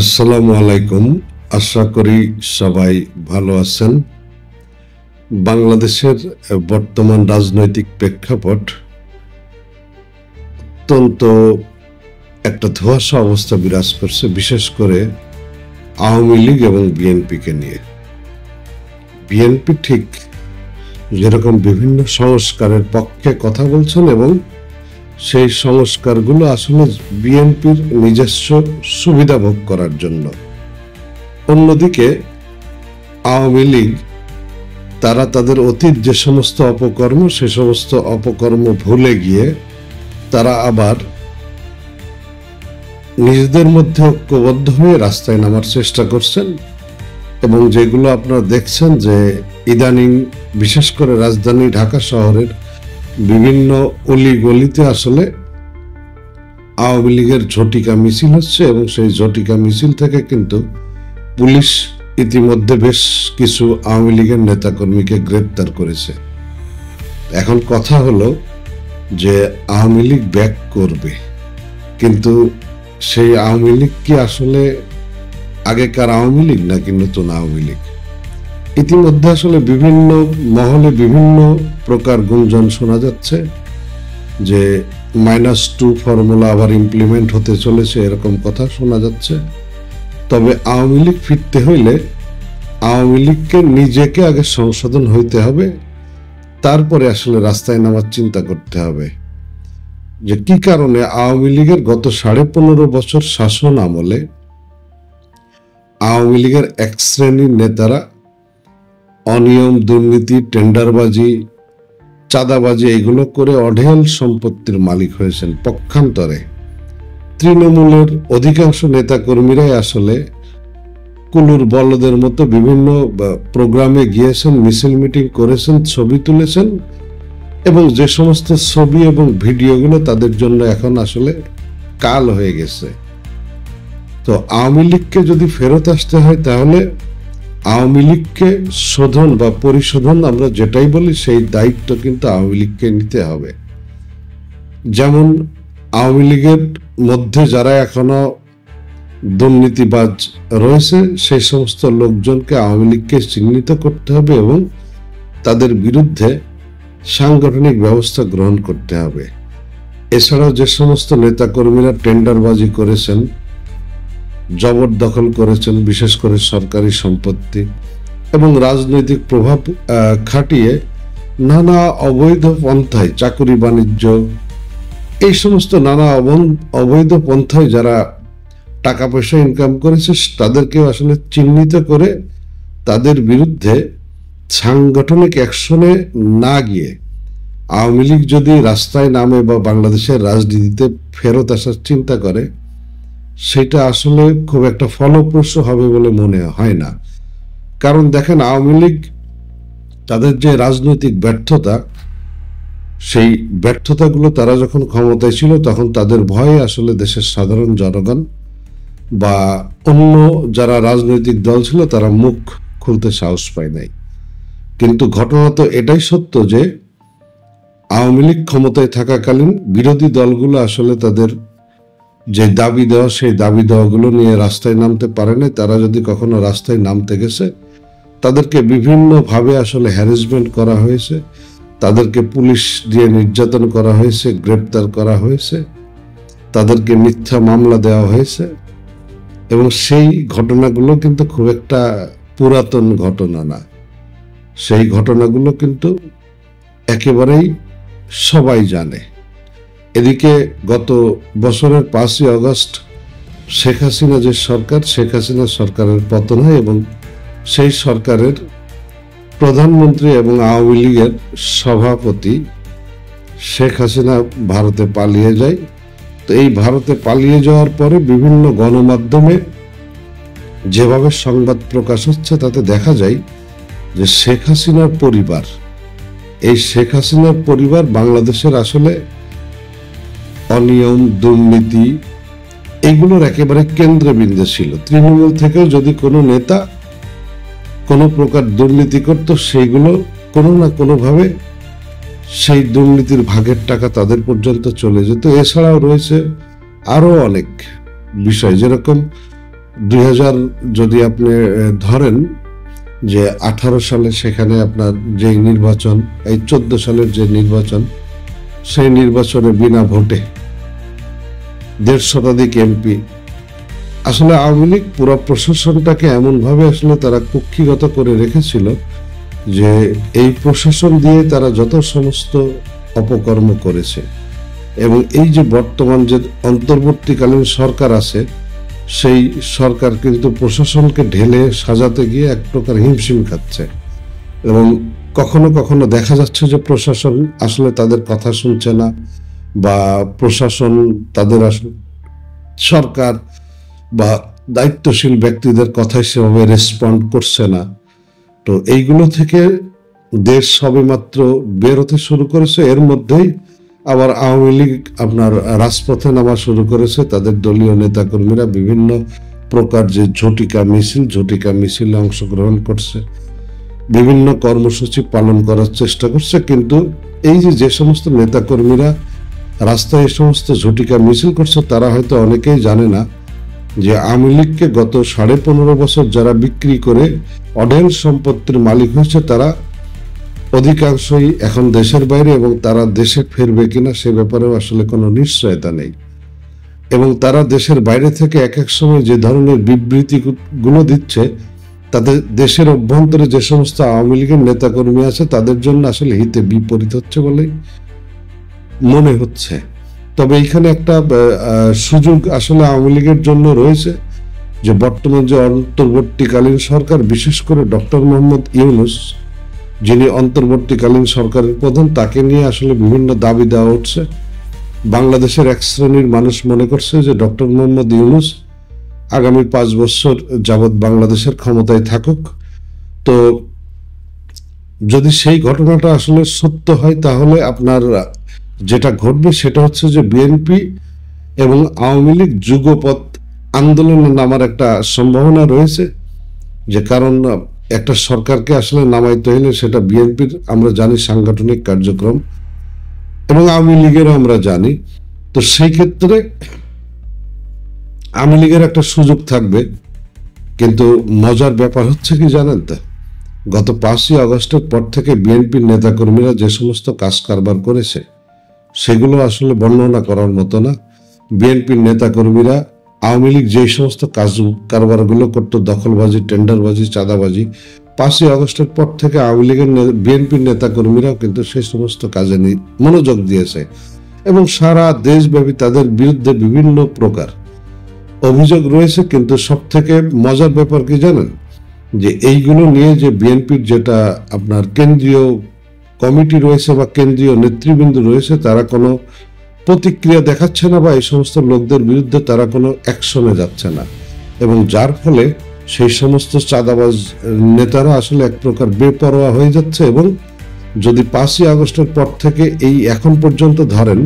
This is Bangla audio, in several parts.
আসসালামু আলাইকুম। আশা করি সবাই ভালো আছেন। বাংলাদেশের বর্তমান রাজনৈতিক প্রেক্ষাপট অত্যন্ত একটা ধোঁয়াশা অবস্থা বিরাজ করছে, বিশেষ করে আওয়ামী লীগ এবং বিএনপিকে নিয়ে। বিএনপি ঠিক যেরকম বিভিন্ন সংস্কারের পক্ষে কথা বলছেন এবং সেই সংস্কারগুলো আসলে বিএনপির নিজস্ব সুবিধা ভোগ করার জন্য, অন্যদিকে আওয়ামী লীগ তারা তাদের অতীত যে সমস্ত অপকর্ম, সে সমস্ত অপকর্ম ভুলে গিয়ে তারা আবার নিজেদের মধ্যে ঐক্যবদ্ধ হয়ে রাস্তায় নামার চেষ্টা করছেন। এবং যেগুলো আপনারা দেখছেন যে ইদানিং বিশেষ করে রাজধানী ঢাকা শহরের বিভিন্ন অলিগলিতে আসলে আওয়ামী লীগের ঝটিকা মিছিল হচ্ছে এবং সেই ঝটিকা মিছিল থেকে কিন্তু পুলিশ ইতিমধ্যে বেশ কিছু আওয়ামী লীগের নেতাকর্মীকে গ্রেপ্তার করেছে। এখন কথা হলো যে আওয়ামী লীগ ব্যাক করবে, কিন্তু সেই আওয়ামী লীগ কি আসলে আগেকার আওয়ামী লীগ নাকি নতুন আওয়ামী লীগ? ইতিমধ্যে আসলে বিভিন্ন মহলে বিভিন্ন প্রকার গুঞ্জন শোনা যাচ্ছে যে -2 ফর্মুলা আবার ইমপ্লিমেন্ট হতে চলেছে, এরকম কথা শোনা যাচ্ছে। তবে আওয়ামী লীগ ফিরতে হইলে আওয়ামী লীগকে নিজেকে আগে সংশোধন হইতে হবে, তারপরে আসলে রাস্তায় নামার চিন্তা করতে হবে যে কি কারণে আওয়ামী লীগের গত 15.5 বছর শাসন আমলে আওয়ামী লীগের এক শ্রেণীর নেতারা অনিয়ম, দুর্নীতি, টেন্ডারবাজি, চাঁদাবাজি এগুলো করে অঢেল সম্পত্তির মালিক হয়েছেন। পক্ষান্তরে তৃণমূলের অধিকাংশ নেতাকর্মীরাই আসলে কুলুর বলদের মতো বিভিন্ন প্রোগ্রামে গিয়েছেন, মিছিল মিটিং করেছেন, ছবি তুলেছেন এবং যে সমস্ত ছবি এবং ভিডিওগুলো তাদের জন্য এখন আসলে কাল হয়ে গেছে। তো আওয়ামী লীগকে যদি ফেরত আসতে হয় তাহলে আওয়ামী লীগকে শোধন বা পরিশোধন আমরা যেটাই বলি সেই দায়িত্ব কিন্তু আওয়ামী লীগকে নিতে হবে। যেমন আওয়ামী লীগের মধ্যে যারা এখনো দুর্নীতিবাজ রয়েছে সেই সমস্ত লোকজনকে আওয়ামী লীগকে চিহ্নিত করতে হবে এবং তাদের বিরুদ্ধে সাংগঠনিক ব্যবস্থা গ্রহণ করতে হবে। এছাড়াও যে সমস্ত নেতাকর্মীরা টেন্ডারবাজি করেছেন, জবরদখল করেছেন বিশেষ করে সরকারি সম্পত্তি এবং রাজনৈতিক প্রভাব খাটিয়ে নানা অবৈধ পন্থায় চাকুরি বাণিজ্য, এই সমস্ত নানা অবৈধ পন্থায় যারা টাকা পয়সা ইনকাম করেছে তাদেরকে আসলে চিহ্নিত করে তাদের বিরুদ্ধে সাংগঠনিক অ্যাকশনে না গিয়ে আওয়ামী লীগ যদি রাস্তায় নামে বা বাংলাদেশের রাজনীতিতে ফেরত আসার চিন্তা করে, সেটা আসলে খুব একটা ফলপ্রসূ হবে বলে মনে হয় না। কারণ দেখেন, আওয়ামী লীগ তাদের যে রাজনৈতিক ব্যর্থতা, সেই ব্যর্থতাগুলো তারা যখন ক্ষমতায় ছিল তখন তাদের ভয়ে আসলে দেশের সাধারণ জনগণ বা অন্য যারা রাজনৈতিক দল ছিল তারা মুখ খুলতে সাহস পায় নাই। কিন্তু ঘটনা তো এটাই সত্য যে আওয়ামী লীগ ক্ষমতায় থাকাকালীন বিরোধী দলগুলো আসলে তাদের যে দাবি দেওয়া সেই দাবি দেওয়াগুলো নিয়ে রাস্তায় নামতে পারে না। তারা যদি কখনো রাস্তায় নামতে গেছে তাদেরকে বিভিন্নভাবে আসলে হ্যারাসমেন্ট করা হয়েছে, তাদেরকে পুলিশ দিয়ে নির্যাতন করা হয়েছে, গ্রেপ্তার করা হয়েছে, তাদেরকে মিথ্যা মামলা দেওয়া হয়েছে এবং সেই ঘটনাগুলো কিন্তু খুব একটা পুরাতন ঘটনা না। সেই ঘটনাগুলো কিন্তু একেবারেই সবাই জানে। এদিকে গত বছরের 5ই আগস্ট শেখ হাসিনা যে সরকার, শেখ হাসিনা সরকারের পতন হয় এবং সেই সরকারের প্রধানমন্ত্রী এবং আওয়ামী লীগের সভাপতি শেখ হাসিনা ভারতে পালিয়ে যায়। তো এই ভারতে পালিয়ে যাওয়ার পরে বিভিন্ন গণমাধ্যমে যেভাবে সংবাদ প্রকাশ হচ্ছে তাতে দেখা যায় যে শেখ হাসিনার পরিবার, এই শেখ হাসিনার পরিবার বাংলাদেশের আসলে অনিয়ম, দুর্নীতি এগুলোর একেবারে কেন্দ্রবিন্দু ছিল। তৃণমূল থেকেও যদি কোনো নেতা কোনো প্রকার দুর্নীতি করত, সেইগুলো কোনো না কোনোভাবে সেই দুর্নীতির ভাগের টাকা তাদের পর্যন্ত চলে যেত। এছাড়াও রয়েছে আরো অনেক বিষয়, যেরকম 2000 যদি আপনি ধরেন যে 18 সালে সেখানে আপনার যে নির্বাচন, এই 14 সালের যে নির্বাচন, সেই নির্বাচনে বিনা ভোটে 1.5 শতাধিক এমপি। আসলে আওয়ামী লীগ পুরো প্রশাসনটাকে এমনভাবে আসলে তারা কুক্ষিগত করে রেখেছিল যে এই প্রশাসন দিয়ে তারা যত সমস্ত অপকর্ম করেছে। এবং এই যে বর্তমান যে অন্তর্বর্তীকালীন সরকার আছে, সেই সরকার কিন্তু প্রশাসনকে ঢেলে সাজাতে গিয়ে এক প্রকার হিমশিম খাচ্ছে। এবং কখনো কখনো দেখা যাচ্ছে যে প্রশাসন আসলে তাদের কথা শুনছে না, বা প্রশাসন তাদের আসলে সরকার বা দায়িত্বশীল ব্যক্তিদের কথায় সেভাবে রেসপন্ড করছে না। তো এইগুলো থেকে দেশ সবেমাত্র বের হতে শুরু করেছে। এর মধ্যেই আবার আওয়ামী লীগ আপনার রাজপথে নামা শুরু করেছে। তাদের দলীয় নেতাকর্মীরা বিভিন্ন প্রকার যে ঝটিকা মিছিলে অংশগ্রহণ করছে, বিভিন্ন কর্মসূচি পালন করার চেষ্টা করছে। কিন্তু এই যে সমস্ত নেতাকর্মীরা রাস্তায় এই সমস্ত ঝটিকা মিছিল করছে, তারা হয়তো অনেকেই জানে না যে আওয়ামী লীগকে গত 15.5 বছর যারা বিক্রি করে অঢেল সম্পত্তির মালিক হয়েছে, তারা অধিকাংশই এখন দেশের বাইরে, এবং তারা দেশে ফিরবে কিনা সে ব্যাপারেও আসলে কোনো নিশ্চয়তা নেই। এবং তারা দেশের বাইরে থেকে এক এক সময় যে ধরনের বিবৃতিগুলো দিচ্ছে, তাদের দেশের অভ্যন্তরে যে সমস্ত আওয়ামী লীগের নেতাকর্মী আছে তাদের জন্য আসলে হিতে বিপরীত হচ্ছে বলেই মনে হচ্ছে। তবে এইখানে একটা সুযোগ আসলে আওয়ামী লীগের জন্য রয়েছে, যে বর্তমান যে অন্তর্বর্তীকালীন সরকার, বিশেষ করে ডক্টর মোহাম্মদ ইউনূস, যিনি অন্তর্বর্তীকালীন সরকারের প্রধান, তাকে নিয়ে আসলে বিভিন্ন দাবি দেওয়া উঠছে। বাংলাদেশের এক শ্রেণীর মানুষ মনে করছে যে ডক্টর মোহাম্মদ ইউনূস আগামী 5 বছর যাবৎ বাংলাদেশের ক্ষমতায় থাকুক। তো যদি সেই ঘটনাটা আসলে সত্য হয়, তাহলে আপনার যেটা ঘটবে সেটা হচ্ছে যে বিএনপি এবং আওয়ামী লীগ যুগপৎ আন্দোলনে নামার একটা সম্ভাবনা রয়েছে। যে কারণ একটা সরকারকে আসলে নামাইতে হলে সেটা বিএনপির আমরা জানি সাংগঠনিক কার্যক্রম, এবং আওয়ামী লীগেরও আমরা জানি। তো সেই ক্ষেত্রে আওয়ামী লীগের একটা সুযোগ থাকবে। কিন্তু মজার ব্যাপার হচ্ছে কি জানেন তো, গত 5ই আগস্টের পর থেকে বিএনপির নেতাকর্মীরা যে সমস্ত কাজ কারবার করেছে, সেগুলো আসলে বর্ণনা করার মতো না। বিএনপির নেতাকর্মীরা আওয়ামী লীগ যে সমস্ত কাজ কারবারগুলো করতো, দখলবাজি, টেন্ডারবাজি, চাঁদাবাজি, 5ই আগস্টের পর থেকে আওয়ামী লীগের বিএনপির নেতাকর্মীরাও কিন্তু সেই সমস্ত কাজে মনোযোগ দিয়েছে। এবং সারা দেশব্যাপী তাদের বিরুদ্ধে বিভিন্ন প্রকার অভিযোগ রয়েছে। কিন্তু সব থেকে মজার ব্যাপার কি জানেন, যে এইগুলো নিয়ে যে বিএনপির যেটা আপনার কেন্দ্রীয় কমিটি রয়েছে বা কেন্দ্রীয় নেতৃবৃন্দ রয়েছে, তারা কোনো প্রতিক্রিয়া দেখাচ্ছে না, বা এই সমস্ত লোকদের বিরুদ্ধে তারা কোনো অ্যাকশনে যাচ্ছে না। এবং যার ফলে সেই সমস্ত চাঁদাবাজ নেতারা আসলে এক প্রকার বেপরোয়া হয়ে যাচ্ছে। এবং যদি 5ই আগস্টের পর থেকে এই এখন পর্যন্ত ধরেন,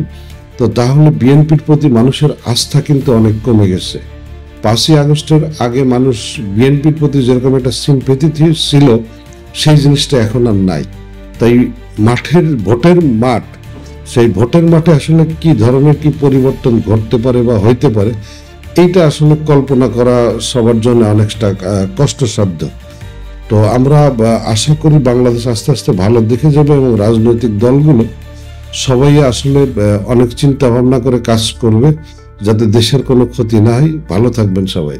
তো তাহলে বিএনপির প্রতি মানুষের আস্থা কিন্তু অনেক কমে গেছে। 5ই আগস্টের আগে মানুষ বিএনপির প্রতি যেরকম একটা সিম্প্যাথি ছিল, সেই জিনিসটা এখন আর নাই। তাই ভোটের মাঠ, সেই ভোটের মাঠে আসলে কি ধরনের কি পরিবর্তন ঘটতে পারে বা হইতে পারে, এইটা আসলে কল্পনা করা সবার জন্য অনেকটা কষ্টসাধ্য। তো আমরা আশা করি বাংলাদেশ আস্তে আস্তে ভালো দিকে যাবে, এবং রাজনৈতিক দলগুলো সবাই আসলে অনেক চিন্তা ভাবনা করে কাজ করবে, যাতে দেশের কোনো ক্ষতি না হয়। ভালো থাকবেন সবাই।